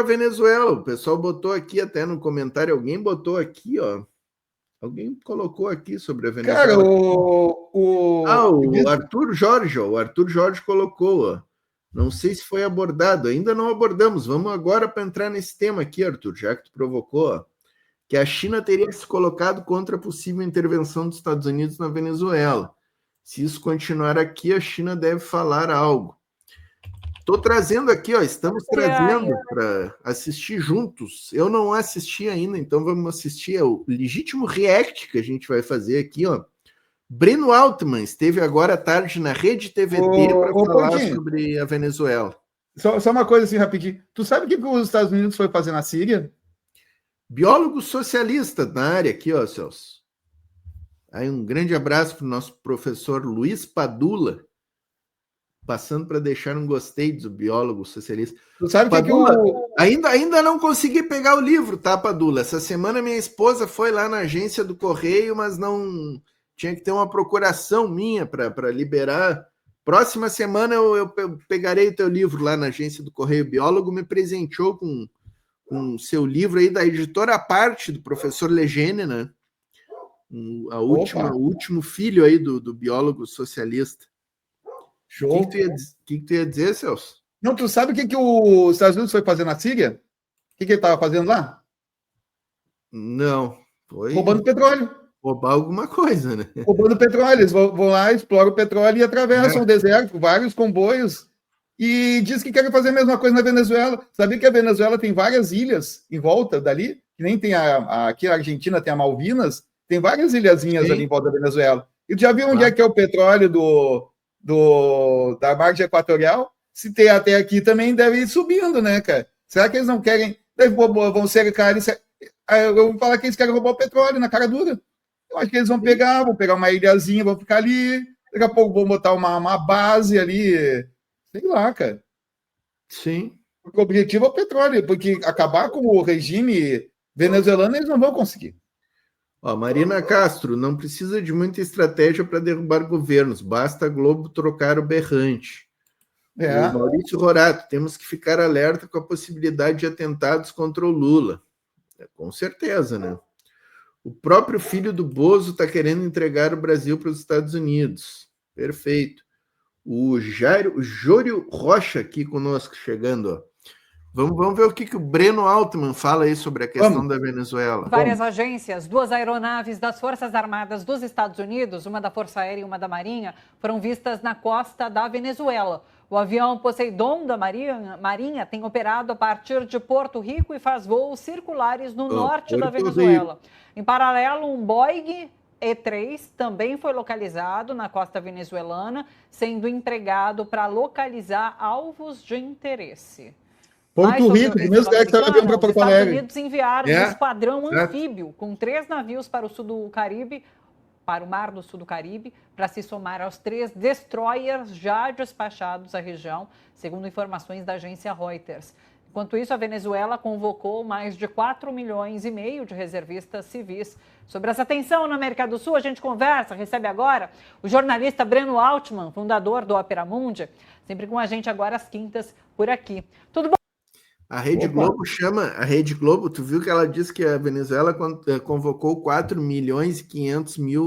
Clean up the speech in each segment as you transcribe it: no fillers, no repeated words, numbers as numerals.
a Venezuela. O pessoal botou aqui até no comentário, alguém botou aqui, ó. Alguém colocou aqui sobre a Venezuela. Cara, o Arthur Jorge, ó. O Arthur Jorge colocou, ó. Não sei se foi abordado, ainda não abordamos. Vamos agora para entrar nesse tema aqui, Arthur, já que tu provocou, ó, que a China teria se colocado contra a possível intervenção dos Estados Unidos na Venezuela. Se isso continuar aqui, a China deve falar algo. Estou trazendo aqui, ó, estamos trazendo para assistir juntos. Eu não assisti ainda, então vamos assistir ao legítimo react que a gente vai fazer aqui, ó. Breno Altman esteve agora à tarde na Rede TVT para falar sobre a Venezuela. Só uma coisa assim rapidinho. Tu sabe o que os Estados Unidos foi fazer na Síria? Biólogo socialista na área aqui, ó, Celso. Aí um grande abraço para o nosso professor Luiz Padula, passando para deixar um gostei do biólogo socialista. Tu sabe Padula, ainda não consegui pegar o livro, tá, Padula? Essa semana minha esposa foi lá na agência do Correio, mas não tinha que ter uma procuração minha para liberar. Próxima semana eu pegarei o teu livro lá na agência do Correio. O biólogo me presenteou com o seu livro aí da editora à parte do professor Legene, né? O último filho aí do biólogo socialista. Show. O que tu ia dizer, Celso? Não, tu sabe o que os Estados Unidos foi fazer na Síria? O que ele estava fazendo lá? Não. Foi roubando petróleo. Roubar alguma coisa, né? Roubando petróleo. Eles vão lá, exploram o petróleo e atravessam o deserto, vários comboios. E diz que querem fazer a mesma coisa na Venezuela. Sabia que a Venezuela tem várias ilhas em volta dali? Que nem tem aqui na Argentina tem a Malvinas. Tem várias ilhazinhas ali em volta da Venezuela. E tu já viu onde é que é o petróleo da margem equatorial? Se tem até aqui também deve ir subindo, né, cara? Será que eles não querem... Vão cercar eles... Eu vou falar que eles querem roubar o petróleo na cara dura. Eu acho que eles vão pegar uma ilhazinha, vão ficar ali, daqui a pouco vão botar uma base ali, sei lá, cara. Sim. Porque o objetivo é o petróleo, porque acabar com o regime venezuelano eles não vão conseguir. Ó, Marina Castro, não precisa de muita estratégia para derrubar governos, basta a Globo trocar o berrante. O Maurício Rorato, temos que ficar alerta com a possibilidade de atentados contra o Lula. Com certeza, né? O próprio filho do Bozo está querendo entregar o Brasil para os Estados Unidos. Perfeito. O Jório Rocha aqui conosco, chegando, ó. Vamos ver o que o Breno Altman fala aí sobre a questão da Venezuela. Várias agências, 2 aeronaves das Forças Armadas dos Estados Unidos, uma da Força Aérea e uma da Marinha, foram vistas na costa da Venezuela. O avião Poseidon da Marinha tem operado a partir de Porto Rico e faz voos circulares no norte da Venezuela. Em paralelo, um Boeing E-3 também foi localizado na costa venezuelana, sendo empregado para localizar alvos de interesse. Porto Rico, mesmo lugar que estava vindo para Porto Alegre. Os Estados Unidos enviaram um esquadrão anfíbio com 3 navios para o sul do Caribe, para o Mar do Sul do Caribe, para se somar aos 3 destroyers já despachados à região, segundo informações da agência Reuters. Enquanto isso, a Venezuela convocou mais de 4,5 milhões de reservistas civis. Sobre essa tensão na América do Sul, a gente recebe agora o jornalista Breno Altman, fundador do Opera Mundi, sempre com a gente agora às quintas por aqui. Tudo bom? A Rede Globo, tu viu que ela disse que a Venezuela convocou 4,5 milhões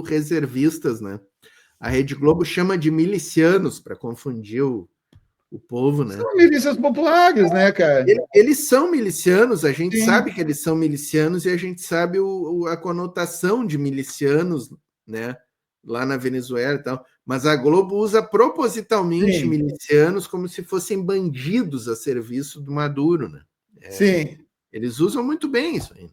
reservistas, né? A Rede Globo chama de milicianos para confundir o povo, né? São milícias populares, né, cara? Eles são milicianos, a gente sabe que eles são milicianos e a gente sabe a conotação de milicianos, né? Lá na Venezuela e tal. Mas a Globo usa propositalmente milicianos como se fossem bandidos a serviço do Maduro, né? Sim. Eles usam muito bem isso aí.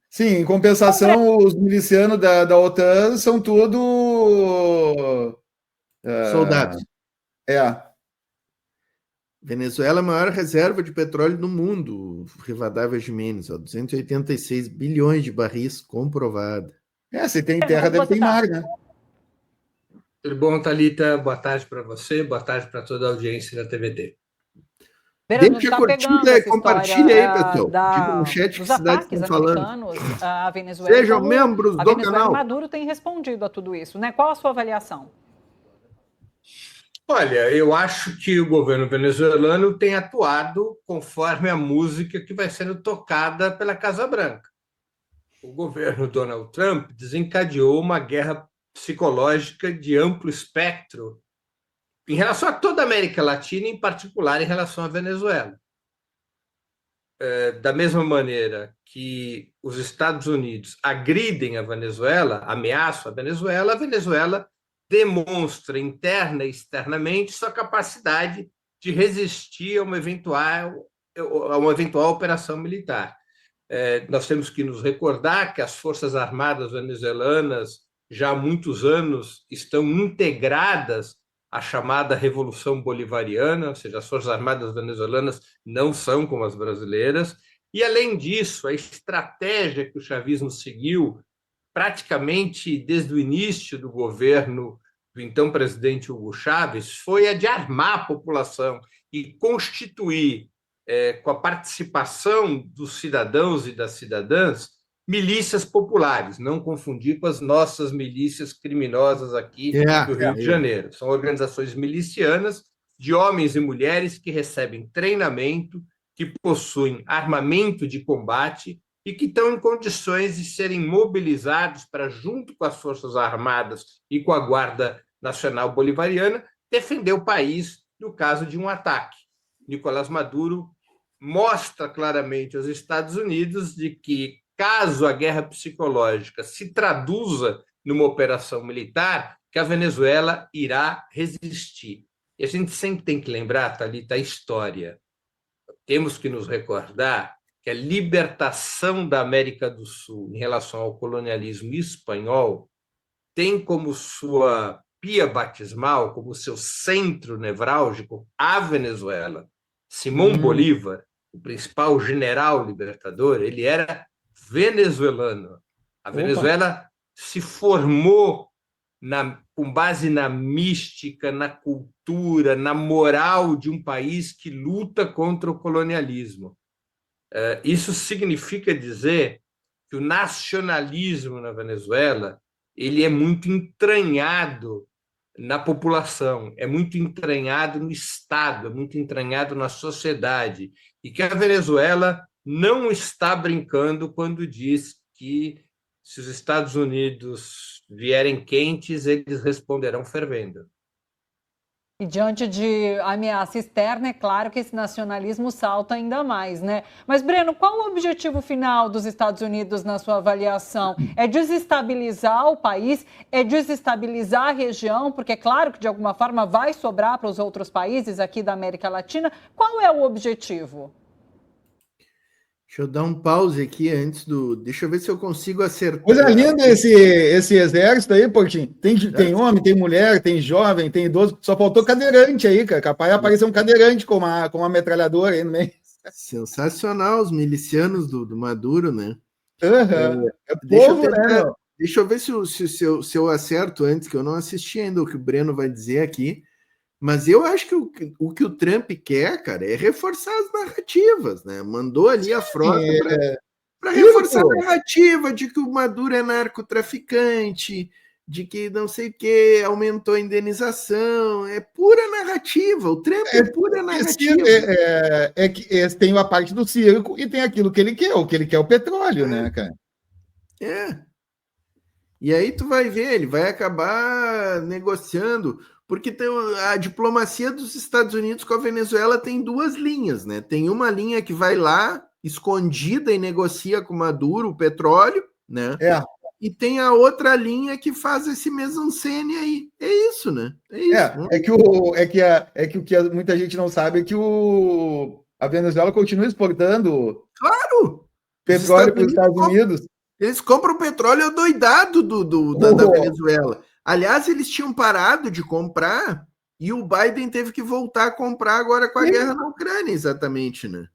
Sim, em compensação, os milicianos da OTAN são tudo... soldados. Venezuela é a maior reserva de petróleo do mundo, Rivadavia Gimenez, 286 bilhões de barris comprovada. Se tem terra, deve ter mar, né? Tudo bom, Thalita? Boa tarde para você, boa tarde para toda a audiência da TVT. Deixa a curtida e compartilha aí, pessoal. Diga no chat que cidades estão falando. A Venezuela, sejam membros do canal. Maduro tem respondido a tudo isso, né? Qual a sua avaliação? Olha, eu acho que o governo venezuelano tem atuado conforme a música que vai sendo tocada pela Casa Branca. O governo Donald Trump desencadeou uma guerra psicológica de amplo espectro em relação a toda a América Latina, em particular em relação à Venezuela. Da mesma maneira que os Estados Unidos agridem a Venezuela, ameaçam a Venezuela demonstra interna e externamente sua capacidade de resistir a uma eventual operação militar. Nós temos que nos recordar que as Forças Armadas venezuelanas já há muitos anos estão integradas à chamada Revolução Bolivariana, ou seja, as Forças Armadas venezuelanas não são como as brasileiras, e, além disso, a estratégia que o chavismo seguiu praticamente desde o início do governo do então presidente Hugo Chávez foi a de armar a população e constituir, com a participação dos cidadãos e das cidadãs, milícias populares, não confundir com as nossas milícias criminosas aqui do Rio de Janeiro. São organizações milicianas de homens e mulheres que recebem treinamento, que possuem armamento de combate e que estão em condições de serem mobilizados para, junto com as Forças Armadas e com a Guarda Nacional Bolivariana, defender o país no caso de um ataque. Nicolás Maduro mostra claramente aos Estados Unidos de que, caso a guerra psicológica se traduza numa operação militar, que a Venezuela irá resistir. E a gente sempre tem que lembrar, Thalita, a história. Temos que nos recordar que a libertação da América do Sul em relação ao colonialismo espanhol tem como sua pia batismal, como seu centro nevrálgico, a Venezuela. Simón Bolívar, o principal general libertador, ele era venezuelano. A Venezuela se formou com base na mística, na cultura, na moral de um país que luta contra o colonialismo. Isso significa dizer que o nacionalismo na Venezuela ele é muito entranhado na população, é muito entranhado no Estado, é muito entranhado na sociedade, e que a Venezuela não está brincando quando diz que, se os Estados Unidos vierem quentes, eles responderão fervendo. E diante de ameaça externa, é claro que esse nacionalismo salta ainda mais, né? Mas, Breno, qual o objetivo final dos Estados Unidos na sua avaliação? É desestabilizar o país? É desestabilizar a região? Porque é claro que, de alguma forma, vai sobrar para os outros países aqui da América Latina. Qual é o objetivo? Deixa eu dar um pause aqui antes do... Deixa eu ver se eu consigo acertar. Coisa linda esse exército aí, Portinho. Tem homem, tem mulher, tem jovem, tem idoso. Só faltou cadeirante aí, cara. Capaz de aparecer um cadeirante com uma metralhadora aí no meio. Sensacional, os milicianos do Maduro, né? Povo, né? Deixa eu ver se eu acerto antes, que eu não assisti ainda o que o Breno vai dizer aqui. Mas eu acho que o que o Trump quer, cara, é reforçar as narrativas, né? Mandou ali a frota para reforçar a narrativa de que o Maduro é narcotraficante, de que não sei o que, aumentou a indenização. É pura narrativa. O Trump é pura narrativa. Tem a parte do circo e tem aquilo que ele quer. O que ele quer é o petróleo, né, cara? E aí tu vai ver, ele vai acabar negociando... Porque a diplomacia dos Estados Unidos com a Venezuela tem duas linhas, né? Tem uma linha que vai lá, escondida, e negocia com Maduro o petróleo, né? E tem a outra linha que faz esse mise-en-scène aí. É isso, né? É isso. O que muita gente não sabe é que a Venezuela continua exportando petróleo para os Estados Unidos. Eles compram petróleo adoidado da Venezuela. Aliás, eles tinham parado de comprar e o Biden teve que voltar a comprar agora com a guerra na Ucrânia, exatamente, né?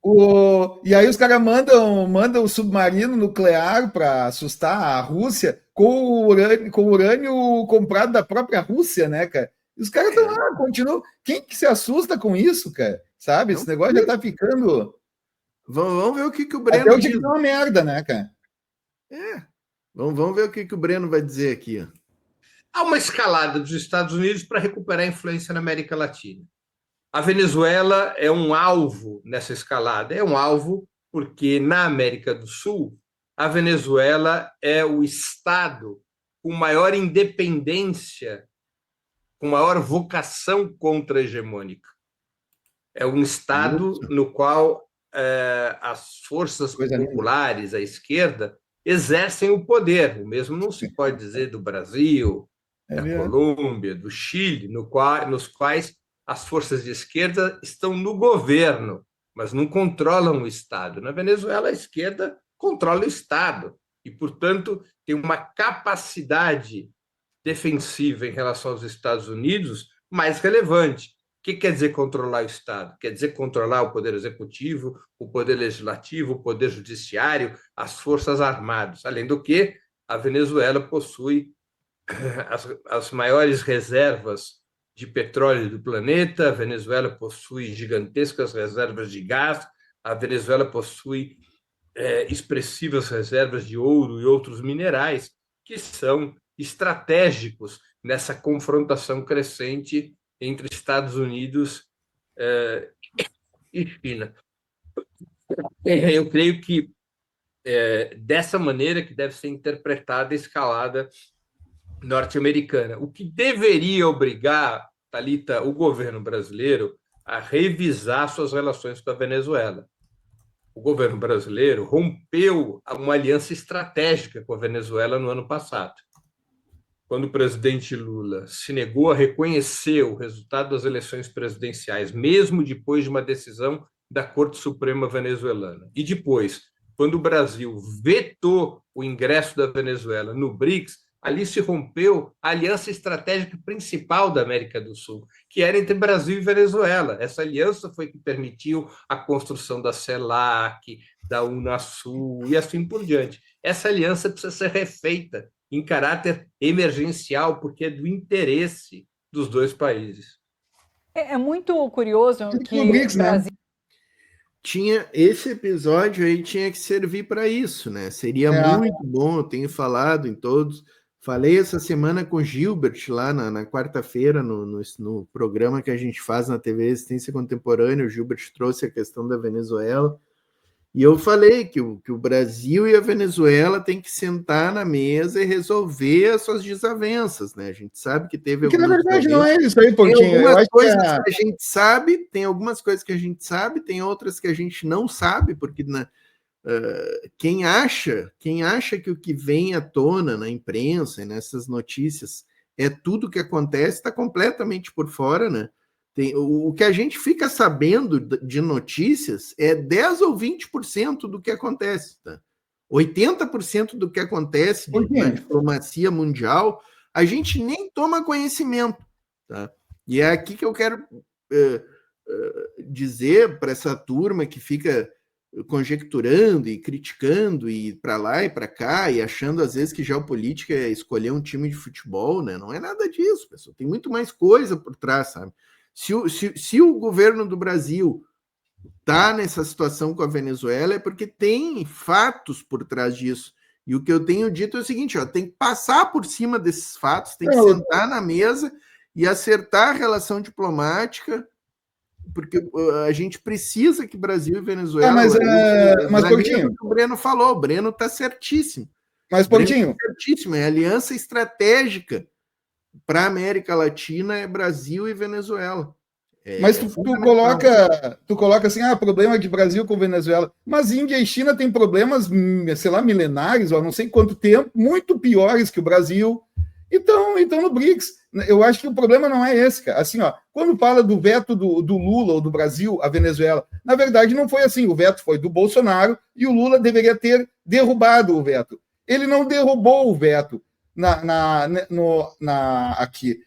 E aí os caras mandam o submarino nuclear para assustar a Rússia com o urânio comprado da própria Rússia, né, cara? E os caras estão lá, continuam. Quem que se assusta com isso, cara? Sabe? Esse negócio já tá ficando... Vamos ver o que o Breno Até o dia que dá uma merda, né, cara? Vamos ver o que o Breno vai dizer aqui, ó. há uma escalada dos Estados Unidos para recuperar a influência na América Latina. A Venezuela é um alvo nessa escalada, é um alvo porque na América do Sul a Venezuela é o estado com maior independência, com maior vocação contra-hegemônica. É um estado no qual as forças populares, a esquerda, exercem o poder. O mesmo não se pode dizer do Brasil, da Colômbia, do Chile, nos quais as forças de esquerda estão no governo, mas não controlam o Estado. Na Venezuela, a esquerda controla o Estado e, portanto, tem uma capacidade defensiva em relação aos Estados Unidos mais relevante. O que quer dizer controlar o Estado? Quer dizer controlar o poder executivo, o poder legislativo, o poder judiciário, as forças armadas. Além do que, a Venezuela possui as maiores reservas de petróleo do planeta, a Venezuela possui gigantescas reservas de gás, a Venezuela possui expressivas reservas de ouro e outros minerais que são estratégicos nessa confrontação crescente entre Estados Unidos e China. Eu creio que dessa maneira que deve ser interpretada a escalada norte-americana, o que deveria obrigar, Thalita, o governo brasileiro a revisar suas relações com a Venezuela. O governo brasileiro rompeu uma aliança estratégica com a Venezuela no ano passado. Quando o presidente Lula se negou a reconhecer o resultado das eleições presidenciais, mesmo depois de uma decisão da Corte Suprema venezuelana. E depois, quando o Brasil vetou o ingresso da Venezuela no BRICS, ali se rompeu a aliança estratégica principal da América do Sul, que era entre Brasil e Venezuela. Essa aliança foi que permitiu a construção da CELAC, da Unasul e assim por diante. Essa aliança precisa ser refeita em caráter emergencial, porque é do interesse dos dois países. É muito curioso que o Brasil... Tinha esse episódio aí, tinha que servir para isso, né? Seria muito bom, eu tenho falado em todos. Falei essa semana com o Gilbert lá na quarta-feira, no programa que a gente faz na TV Resistência Contemporânea. O Gilbert trouxe a questão da Venezuela. E eu falei que o Brasil e a Venezuela têm que sentar na mesa e resolver as suas desavenças, né? A gente sabe que teve algumas... na verdade não é isso aí, Pontinho. Tem algumas coisas que a gente sabe, tem algumas coisas que a gente sabe, tem outras que a gente não sabe, porque quem acha que o que vem à tona na imprensa e nessas notícias é tudo que acontece, está completamente por fora, né? O que a gente fica sabendo de notícias é 10 ou 20% do que acontece. Tá? 80% do que acontece na diplomacia mundial, a gente nem toma conhecimento. Tá? E é aqui que eu quero dizer para essa turma que fica conjecturando e criticando e para lá e para cá e achando às vezes que geopolítica é escolher um time de futebol, né? Não é nada disso, pessoal. Tem muito mais coisa por trás, sabe? Se o governo do Brasil está nessa situação com a Venezuela é porque tem fatos por trás disso. E o que eu tenho dito é o seguinte, tem que passar por cima desses fatos, tem que sentar na mesa e acertar a relação diplomática, porque a gente precisa que Brasil e Venezuela... mas Pontinho... O Breno falou, o Breno está certíssimo. Mas, Pontinho... certíssimo, é aliança estratégica para a América Latina é Brasil e Venezuela. Mas tu coloca assim, problema de Brasil com Venezuela. Mas Índia e China têm problemas, sei lá, milenares, ou não sei quanto tempo, muito piores que o Brasil. Então no BRICS. Eu acho que o problema não é esse, cara. Assim, quando fala do veto do Lula ou do Brasil à Venezuela, na verdade não foi assim. O veto foi do Bolsonaro e o Lula deveria ter derrubado o veto. Ele não derrubou o veto aqui.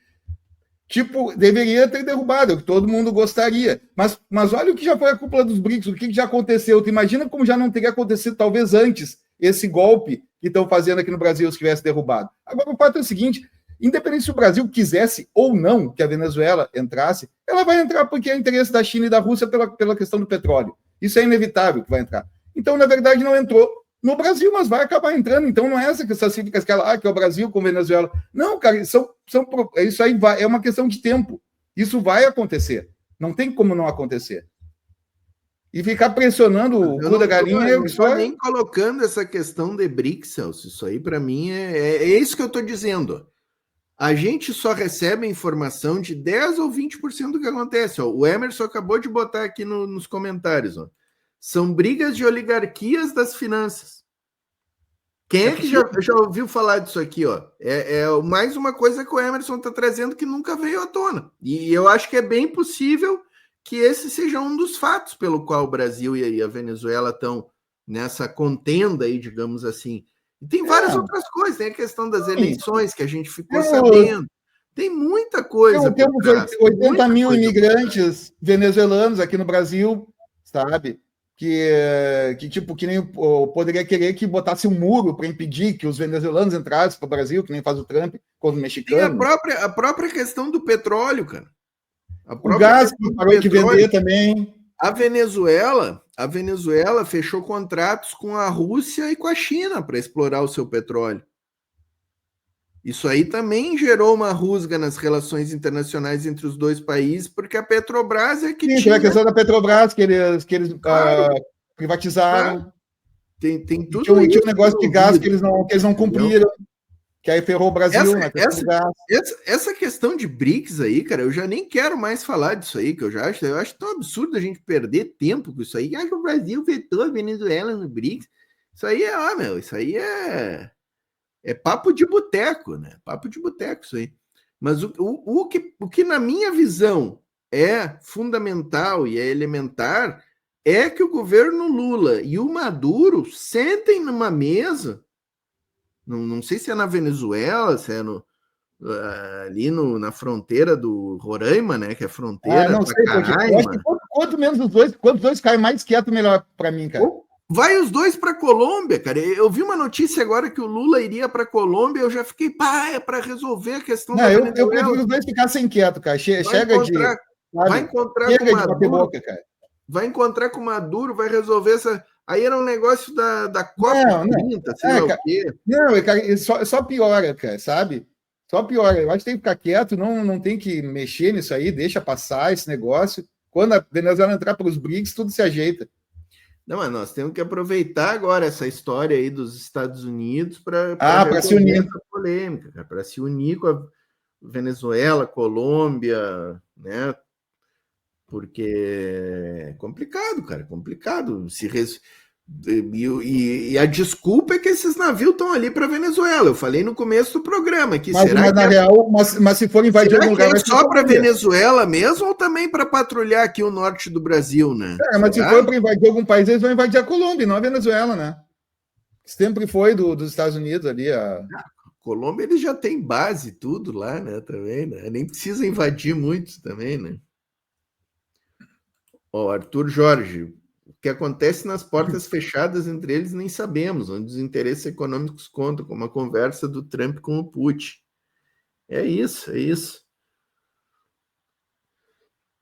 Tipo, deveria ter derrubado, o que todo mundo gostaria. Mas olha o que já foi a cúpula dos BRICS, o que já aconteceu. Tu imagina como já não teria acontecido, talvez antes, esse golpe que estão fazendo aqui no Brasil se tivesse derrubado. Agora, o fato é o seguinte, independente se o Brasil quisesse ou não que a Venezuela entrasse, ela vai entrar porque é interesse da China e da Rússia pela questão do petróleo. Isso é inevitável que vai entrar. Então, na verdade, não entrou no Brasil, mas vai acabar entrando. Então não é essa questão assim, que é o Brasil com Venezuela. Não, cara, isso aí é uma questão de tempo. Isso vai acontecer. Não tem como não acontecer. E ficar pressionando o cu da galinha... Eu não estou nem colocando essa questão de BRICS, Celso. Isso aí, para mim, é isso que eu estou dizendo. A gente só recebe a informação de 10 ou 20% do que acontece. Ó. O Emerson acabou de botar aqui nos comentários. Ó. São brigas de oligarquias das finanças. Quem é que já ouviu falar disso aqui? Ó? É mais uma coisa que o Emerson está trazendo que nunca veio à tona. E eu acho que é bem possível que esse seja um dos fatos pelo qual o Brasil e a Venezuela estão nessa contenda aí, digamos assim. E tem várias outras coisas, tem a questão das eleições que a gente ficou sabendo. Tem muita coisa. Temos 80 mil imigrantes venezuelanos aqui no Brasil, sabe? Que nem poderia querer que botasse um muro para impedir que os venezuelanos entrassem para o Brasil, que nem faz o Trump com os mexicanos. Tem a própria questão do petróleo, cara. O gás que parou de vender também. A Venezuela fechou contratos com a Rússia e com a China para explorar o seu petróleo. Isso aí também gerou uma rusga nas relações internacionais entre os dois países, porque a Petrobras é que tinha... a questão da Petrobras, que eles privatizaram. Claro. Tem tudo isso. Tinha um negócio de gás que eles não cumpriram. Que aí ferrou o Brasil. Essa questão de BRICS aí, cara, eu já nem quero mais falar disso aí, que eu acho tão absurdo a gente perder tempo com isso aí. Que o Brasil vetou a Venezuela no BRICS. Isso aí isso aí é papo de boteco, né? Papo de boteco isso aí. Mas o que na minha visão é fundamental e é elementar é que o governo Lula e o Maduro sentem numa mesa. Não sei se é na Venezuela, se é ali na fronteira do Roraima, né? Que é fronteira. Não sei, porque eu acho que quanto menos os dois, quanto os dois ficarem mais quieto, melhor para mim, cara. Vai os dois para Colômbia, cara. Eu vi uma notícia agora que o Lula iria para Colômbia, eu já fiquei, é para resolver a questão da Venezuela. Eu prefiro os dois ficassem quietos, cara. Vai encontrar com o Maduro, cara. Vai encontrar com o Maduro, vai resolver essa... Aí era um negócio da Copa 30, sei lá o quê. Não, cara, só piora, cara, sabe? Só piora. Eu acho que tem que ficar quieto, não tem que mexer nisso aí, deixa passar esse negócio. Quando a Venezuela entrar para os BRICS, tudo se ajeita. Não, mas nós temos que aproveitar agora essa história aí dos Estados Unidos para se unir essa polêmica, para se unir com a Venezuela, Colômbia, né? Porque é complicado, cara, complicado. E a desculpa é que esses navios estão ali para Venezuela. Eu falei no começo do programa que mas se for invadir algum lugar, é só para Venezuela mesmo ou também para patrulhar aqui o norte do Brasil, né? Mas se for para invadir algum país, eles vão invadir a Colômbia, não a Venezuela, né? Sempre foi dos Estados Unidos ali. A Colômbia eles já tem base tudo lá, né? Também, né? Nem precisa invadir muito também, né? Arthur Jorge, o que acontece nas portas fechadas entre eles nem sabemos, onde os interesses econômicos contam, como a conversa do Trump com o Putin. É isso.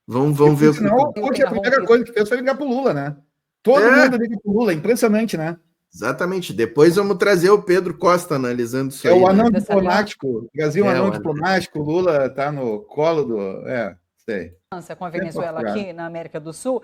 Vamos ver. Senão, o Putin, a primeira coisa que fez foi ligar para o Lula, né? Todo mundo liga para o Lula, impressionante, né? Exatamente. Depois vamos trazer o Pedro Costa analisando isso aí. É o anão diplomático. Brasil, anão diplomático. Lula está no colo do... sei. Com a Venezuela aqui na América do Sul,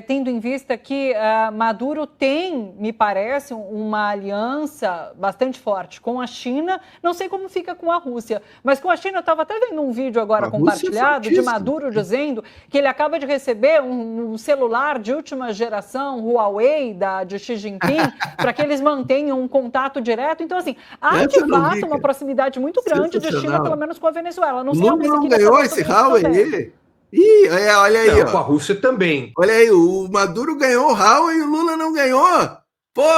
tendo em vista que Maduro tem, me parece, uma aliança bastante forte com a China, não sei como fica com a Rússia, mas com a China eu estava até vendo um vídeo agora compartilhado de Maduro dizendo que ele acaba de receber um celular de última geração, Huawei, de Xi Jinping, para que eles mantenham um contato direto. Então, assim, há de fato uma proximidade muito grande de China, pelo menos com a Venezuela. Não sei Lula não ganhou esse Huawei. Ih, olha aí. Não, com a Rússia também. Olha aí, o Maduro ganhou o Huawei e o Lula não ganhou. Pô,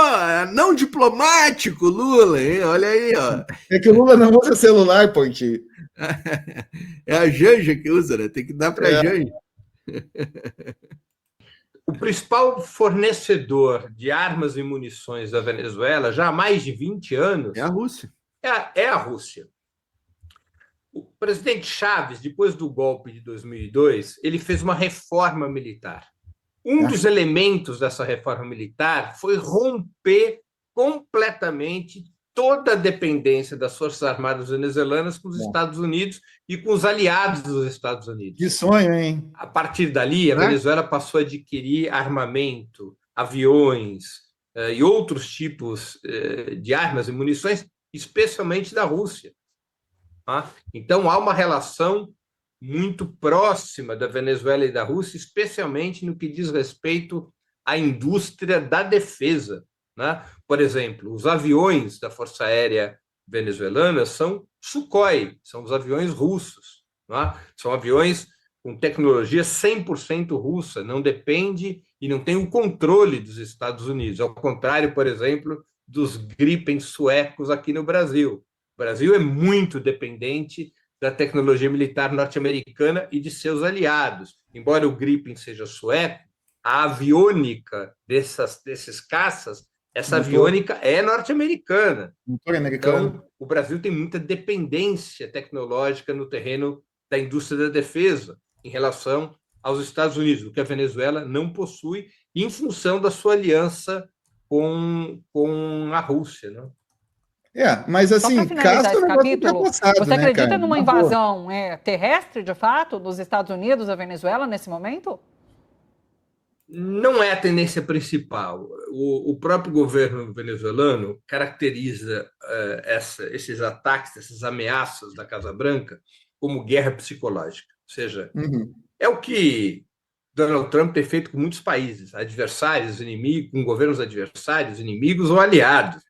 não diplomático, Lula, hein? Olha aí, ó. É que o Lula não usa celular, Ponte. É a Janja que usa, né? Tem que dar para a Janja. O principal fornecedor de armas e munições da Venezuela, já há mais de 20 anos... É a Rússia. É a Rússia. O presidente Chávez, depois do golpe de 2002, ele fez uma reforma militar. Um dos elementos dessa reforma militar foi romper completamente toda a dependência das Forças Armadas venezuelanas com os Estados Unidos e com os aliados dos Estados Unidos. Que sonho, hein? A partir dali, a Venezuela passou a adquirir armamento, aviões e outros tipos de armas e munições, especialmente da Rússia. Tá? Então, há uma relação muito próxima da Venezuela e da Rússia, especialmente no que diz respeito à indústria da defesa. Né? Por exemplo, os aviões da Força Aérea venezuelana são Sukhoi, são os aviões russos. Né? São aviões com tecnologia 100% russa, não depende e não tem o controle dos Estados Unidos, ao contrário, por exemplo, dos Gripen suecos aqui no Brasil. O Brasil é muito dependente da tecnologia militar norte-americana e de seus aliados. Embora o Gripen seja sueco, a aviônica desses caças, essa aviônica é norte-americana. Então, o Brasil tem muita dependência tecnológica no terreno da indústria da defesa em relação aos Estados Unidos, o que a Venezuela não possui, em função da sua aliança com a Rússia, né? Mas assim, Castro esse capítulo, você acredita, né, numa invasão terrestre, de fato, dos Estados Unidos à Venezuela nesse momento? Não é a tendência principal. O próprio governo venezuelano caracteriza esses ataques, essas ameaças da Casa Branca como guerra psicológica. Ou seja, é o que Donald Trump tem feito com muitos países, adversários, inimigos, com governos adversários, inimigos ou aliados.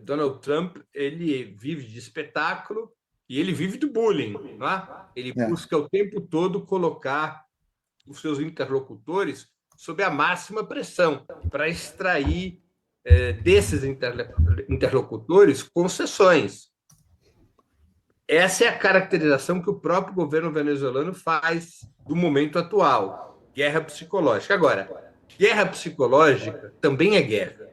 Donald Trump, ele vive de espetáculo e ele vive do bullying. Não é? Ele busca o tempo todo colocar os seus interlocutores sob a máxima pressão para extrair desses interlocutores concessões. Essa é a caracterização que o próprio governo venezuelano faz do momento atual, guerra psicológica. Agora, guerra psicológica também é guerra.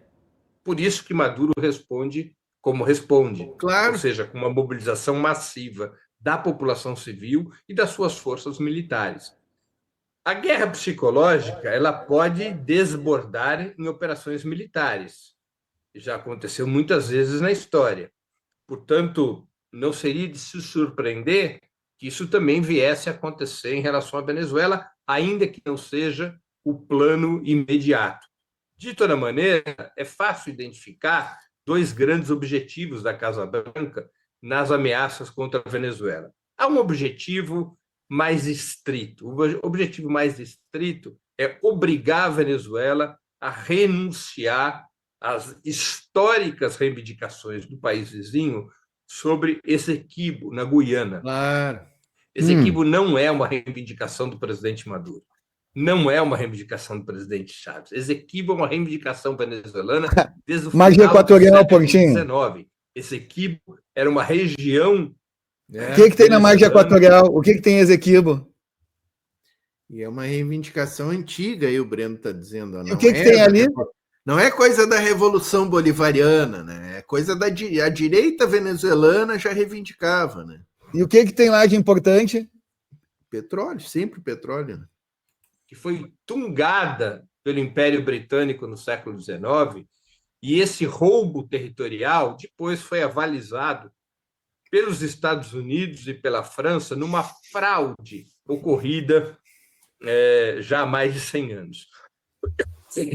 Por isso que Maduro responde como responde, ou seja, com uma mobilização massiva da população civil e das suas forças militares. A guerra psicológica, ela pode desbordar em operações militares. Já aconteceu muitas vezes na história. Portanto, não seria de se surpreender que isso também viesse a acontecer em relação à Venezuela, ainda que não seja o plano imediato. De toda maneira, é fácil identificar dois grandes objetivos da Casa Branca nas ameaças contra a Venezuela. Há um objetivo mais estrito. O objetivo mais estrito é obrigar a Venezuela a renunciar às históricas reivindicações do país vizinho sobre Essequibo, na Guiana. Essequibo não é uma reivindicação do presidente Maduro. Não é uma reivindicação do presidente Chávez. Essequibo é uma reivindicação venezuelana desde o final do século XIX. Essequibo era uma região... O que tem na margem equatorial? O que tem em Essequibo? E é uma reivindicação antiga, aí o Breno está dizendo. E o que tem ali? Não é coisa da Revolução Bolivariana, né? É coisa da a direita venezuelana já reivindicava, né? E o que tem lá de importante? Petróleo, sempre petróleo. Né? Que foi tungada pelo Império Britânico no século XIX, e esse roubo territorial depois foi avalizado pelos Estados Unidos e pela França numa fraude ocorrida já há mais de 100 anos.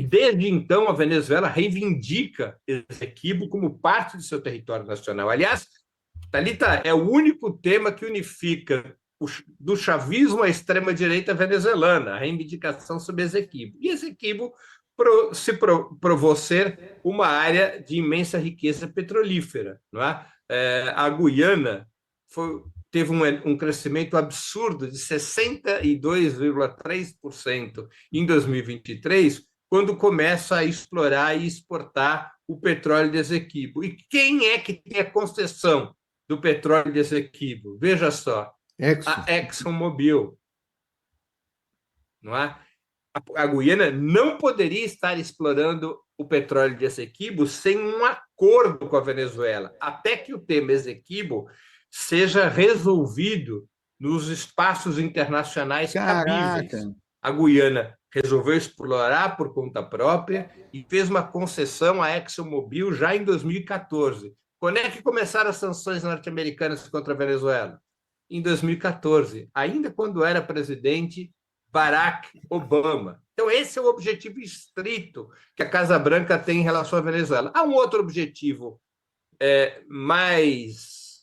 Desde então, a Venezuela reivindica Essequibo como parte do seu território nacional. Aliás, Thalita, é o único tema que unifica do chavismo à extrema-direita venezuelana, a reivindicação sobre Essequibo. E Essequibo se provou ser uma área de imensa riqueza petrolífera. Não é? A Guiana teve um crescimento absurdo de 62,3% em 2023, quando começa a explorar e exportar o petróleo de Essequibo. E quem é que tem a concessão do petróleo de Essequibo? Veja só, a ExxonMobil. Não é? A Guiana não poderia estar explorando o petróleo de Essequibo sem um acordo com a Venezuela, até que o tema Essequibo seja resolvido nos espaços internacionais cabíveis. A Guiana resolveu explorar por conta própria e fez uma concessão à ExxonMobil já em 2014. Quando é que começaram as sanções norte-americanas contra a Venezuela? Em 2014, ainda quando era presidente Barack Obama. Então, esse é o objetivo estrito que a Casa Branca tem em relação à Venezuela. Há um outro objetivo mais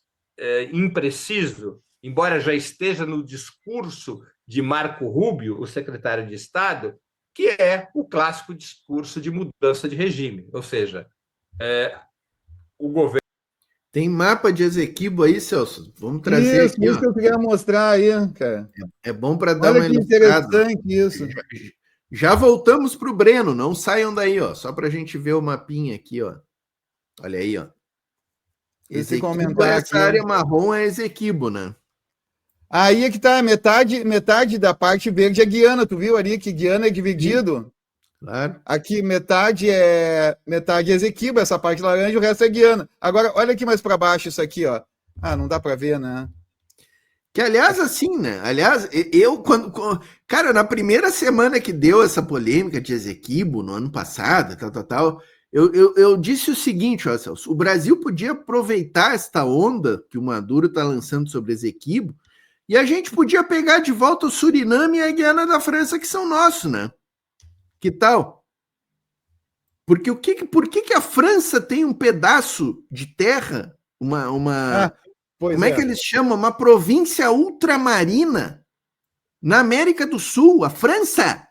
impreciso, embora já esteja no discurso de Marco Rubio, o secretário de Estado, que é o clássico discurso de mudança de regime, ou seja, o governo... Tem mapa de Esequibo aí, Celso? Vamos trazer aqui. Isso que eu queria mostrar aí, cara. É bom para dar Olha uma que interessante isso. Já voltamos para o Breno, não saiam daí, ó, só para a gente ver o mapinha aqui, ó. Olha aí, ó. Esequibo, essa área marrom é Esequibo, né? Aí é que tá, metade da parte verde é Guiana, tu viu ali que Guiana é dividido? Sim, claro. Aqui metade é Esequibo, essa parte laranja, o resto é Guiana. Agora, olha aqui mais para baixo isso aqui, ó. Ah, não dá para ver, né? Que, aliás, assim, né? Aliás, cara, na primeira semana que deu essa polêmica de Esequibo, no ano passado, eu disse o seguinte, ó, Celso, o Brasil podia aproveitar esta onda que o Maduro está lançando sobre Esequibo e a gente podia pegar de volta o Suriname e a Guiana da França, que são nossos, né? Que tal? Porque por que a França tem um pedaço de terra, como é que eles chamam? Uma província ultramarina na América do Sul, a França?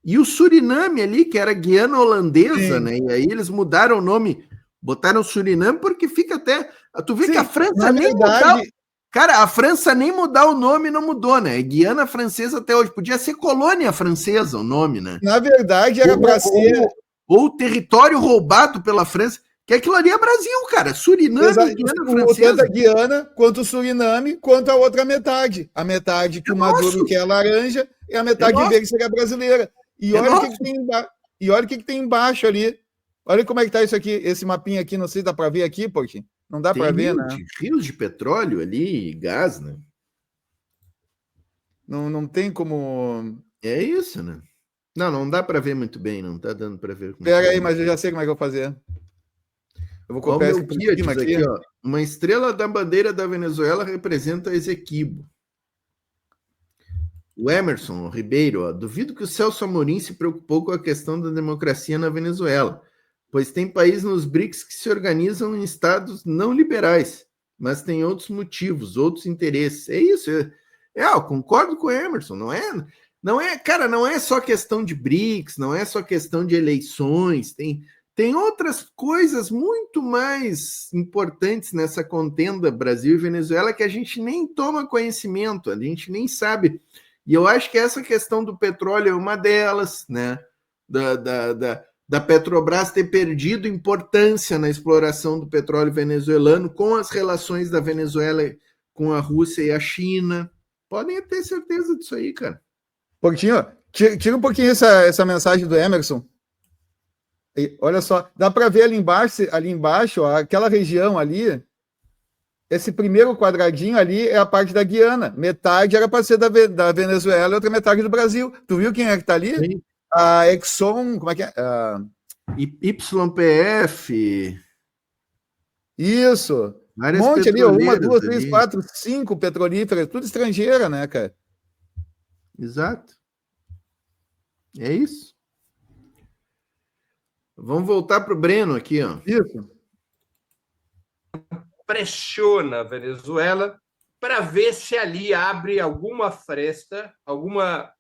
E o Suriname ali, que era Guiana holandesa, sim, né? E aí eles mudaram o nome, botaram Suriname, porque fica até... Tu vê, sim, que a França nem mudar... Cara, a França nem mudar o nome não mudou, né? É Guiana Francesa até hoje. Podia ser colônia francesa o nome, né? Na verdade, era para ser... Ou território roubado pela França. Que aquilo ali é Brasil, cara. Suriname, Guiana Francesa. Tanto a Guiana, quanto o Suriname, quanto a outra metade. A metade que o Maduro quer laranja e a metade verde seria brasileira. E olha o que tem embaixo. E olha o que tem embaixo ali. Olha como é que tá isso aqui, esse mapinha aqui, não sei se dá para ver aqui, porque não dá para ver, né? Rios de petróleo ali, gás, né? Não tem como... É isso, né? Não dá para ver muito bem, não tá dando para ver. Pera aí, mas eu já sei como é que eu vou fazer. Eu vou copiar esse guia aqui, ó. Uma estrela da bandeira da Venezuela representa Esequibo. O Emerson Ribeiro, ó, duvido que o Celso Amorim se preocupou com a questão da democracia na Venezuela, pois tem países nos BRICS que se organizam em estados não liberais, mas tem outros motivos, outros interesses. É isso. Eu concordo com o Emerson. Não é só questão de BRICS, não é só questão de eleições, tem outras coisas muito mais importantes nessa contenda Brasil e Venezuela que a gente nem toma conhecimento, a gente nem sabe. E eu acho que essa questão do petróleo é uma delas, né? Da Petrobras ter perdido importância na exploração do petróleo venezuelano com as relações da Venezuela com a Rússia e a China. Podem ter certeza disso aí, cara. Portinho, tira um pouquinho essa mensagem do Emerson. E, olha só, dá para ver ali embaixo, ó, aquela região ali, esse primeiro quadradinho ali é a parte da Guiana. Metade era para ser da Venezuela e outra metade do Brasil. Tu viu quem é que tá ali? Sim. A Exxon, como é que é? YPF. Isso. Várias um monte ali, 1, 2, 3, ali. 4, 5 petrolíferas, tudo estrangeira, né, cara? Exato. É isso. Vamos voltar para o Breno aqui, ó. Isso. Pressiona a Venezuela para ver se ali abre alguma fresta, alguma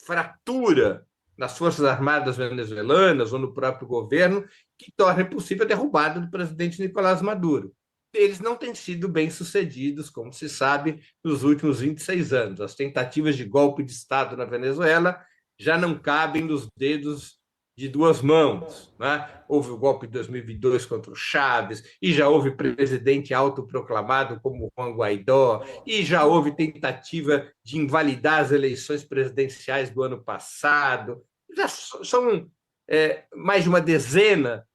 fratura nas Forças Armadas venezuelanas ou no próprio governo que torne possível a derrubada do presidente Nicolás Maduro. Eles não têm sido bem-sucedidos, como se sabe, nos últimos 26 anos. As tentativas de golpe de Estado na Venezuela já não cabem nos dedos de duas mãos, né? Houve o golpe de 2022 contra o Chávez, e já houve presidente autoproclamado como Juan Guaidó, e já houve tentativa de invalidar as eleições presidenciais do ano passado. Já são mais de uma dezena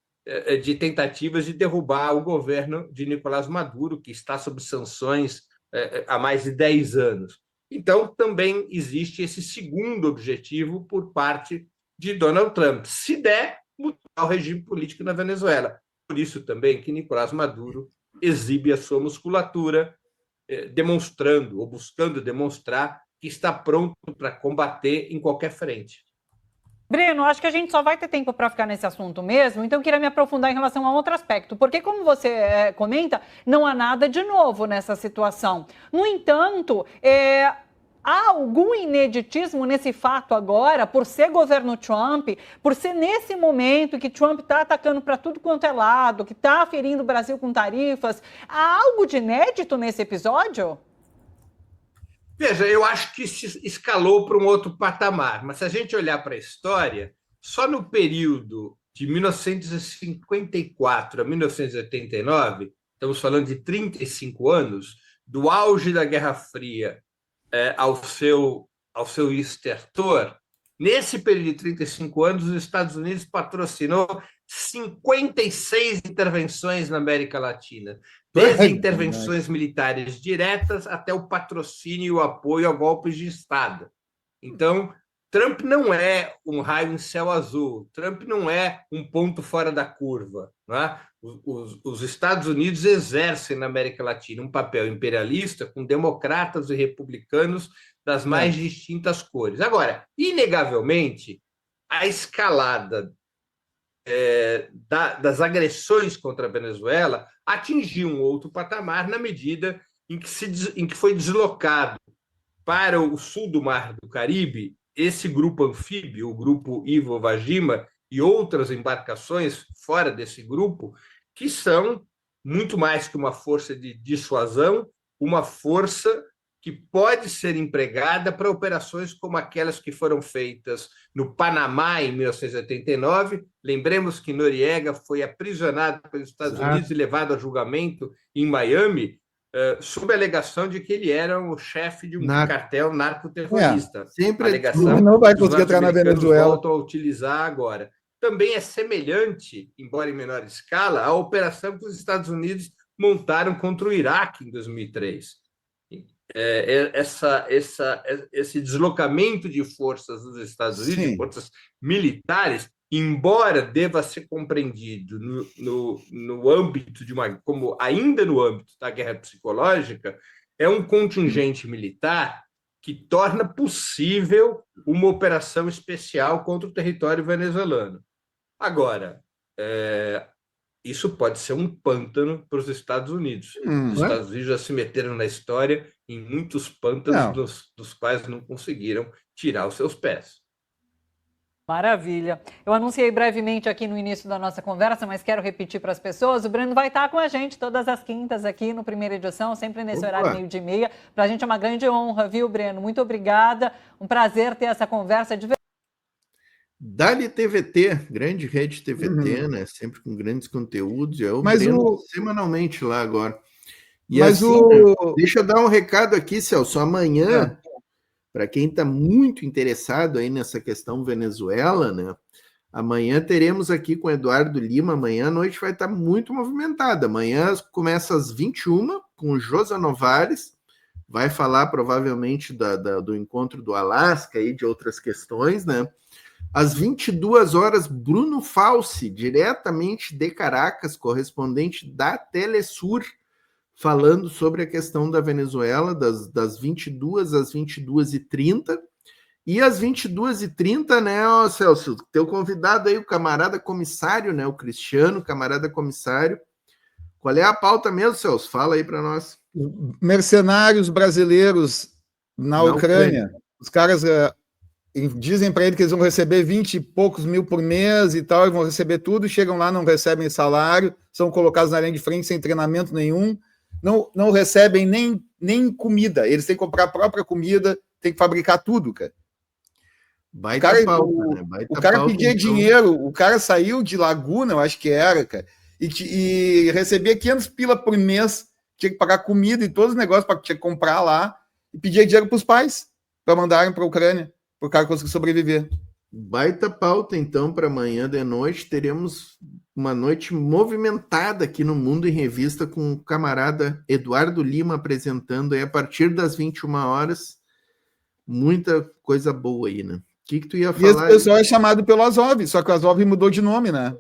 de tentativas de derrubar o governo de Nicolás Maduro, que está sob sanções há mais de 10 anos. Então, também existe esse segundo objetivo por parte de Donald Trump, se der, mudar o regime político na Venezuela. Por isso também que Nicolás Maduro exibe a sua musculatura, demonstrando ou buscando demonstrar que está pronto para combater em qualquer frente. Breno, acho que a gente só vai ter tempo para ficar nesse assunto mesmo, então eu queria me aprofundar em relação a outro aspecto, porque como você comenta, não há nada de novo nessa situação. No entanto, há algum ineditismo nesse fato agora, por ser governo Trump, por ser nesse momento que Trump está atacando para tudo quanto é lado, que está ferindo o Brasil com tarifas. Há algo de inédito nesse episódio? Veja, eu acho que se escalou para um outro patamar, mas se a gente olhar para a história, só no período de 1954 a 1989, estamos falando de 35 anos, do auge da Guerra Fria ao seu estertor, nesse período de 35 anos, os Estados Unidos patrocinou 56 intervenções na América Latina, desde intervenções militares diretas até o patrocínio e o apoio a golpes de Estado. Então, Trump não é um raio em céu azul, Trump não é um ponto fora da curva. Não é? Os Estados Unidos exercem na América Latina um papel imperialista com democratas e republicanos das mais distintas cores. Agora, inegavelmente, a escalada das agressões contra a Venezuela atingiu um outro patamar na medida em que foi deslocado para o sul do Mar do Caribe esse grupo anfíbio, o grupo Iwo Wajima, e outras embarcações fora desse grupo, que são muito mais que uma força de dissuasão, uma força que pode ser empregada para operações como aquelas que foram feitas no Panamá em 1989. Lembremos que Noriega foi aprisionado pelos Estados Unidos e levado a julgamento em Miami, sob a alegação de que ele era o chefe de um cartel narcoterrorista. Sempre alegação não vai conseguir entrar na Venezuela. Voltam a utilizar agora. Também é semelhante, embora em menor escala, à operação que os Estados Unidos montaram contra o Iraque em 2003. Esse deslocamento de forças dos Estados Unidos, de forças militares, embora deva ser compreendido no âmbito como ainda no âmbito da guerra psicológica, é um contingente militar que torna possível uma operação especial contra o território venezuelano. Agora, isso pode ser um pântano para os Estados Unidos. Os Estados Unidos já se meteram na história em muitos pântanos dos quais não conseguiram tirar os seus pés. Maravilha. Eu anunciei brevemente aqui no início da nossa conversa, mas quero repetir para as pessoas, o Breno vai estar com a gente todas as quintas aqui no Primeira Edição, sempre nesse horário 12:30. Para a gente é uma grande honra, viu, Breno? Muito obrigada. Um prazer ter essa conversa de verdade. Dali TVT, grande rede TVT, né? Sempre com grandes conteúdos. Eu Breno semanalmente lá agora. E deixa eu dar um recado aqui, Celso. Amanhã, para quem está muito interessado aí nessa questão Venezuela, né? Amanhã teremos aqui com o Eduardo Lima. Amanhã a noite vai estar muito movimentada. Amanhã começa às 21h com o Josa Novares. Vai falar provavelmente do encontro do Alasca e de outras questões, né? Às 22h, Bruno Falsi, diretamente de Caracas, correspondente da Telesur, falando sobre a questão da Venezuela, das 22h às 22h30. E às 22h30, né, Celso, teu convidado aí, o camarada comissário, né, o Cristiano, camarada comissário. Qual é a pauta mesmo, Celso? Fala aí para nós. Mercenários brasileiros na Ucrânia. Os caras dizem para ele que eles vão receber 20 e poucos mil por mês e tal, e vão receber tudo, chegam lá, não recebem salário, são colocados na linha de frente sem treinamento nenhum, não recebem nem comida, eles têm que comprar a própria comida, tem que fabricar tudo, cara. O cara pedia dinheiro, o cara saiu de Laguna, eu acho que era, cara, e recebia 500 pila por mês, tinha que pagar comida e todos os negócios para comprar lá, e pedia dinheiro para os pais, para mandarem para a Ucrânia, para o cara conseguir sobreviver. Baita pauta, então, para amanhã de noite. Teremos uma noite movimentada aqui no Mundo em Revista com o camarada Eduardo Lima apresentando aí a partir das 21h muita coisa boa aí, né? O que tu ia falar? E esse pessoal é chamado pelo Azov, só que o Azov mudou de nome, né?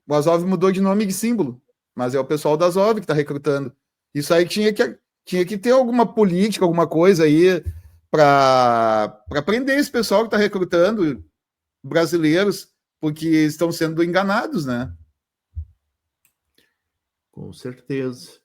O Azov mudou de nome e de símbolo, mas é o pessoal da Azov que está recrutando. Isso aí tinha que ter alguma política, alguma coisa aí para prender esse pessoal que está recrutando brasileiros, porque estão sendo enganados, né? Com certeza.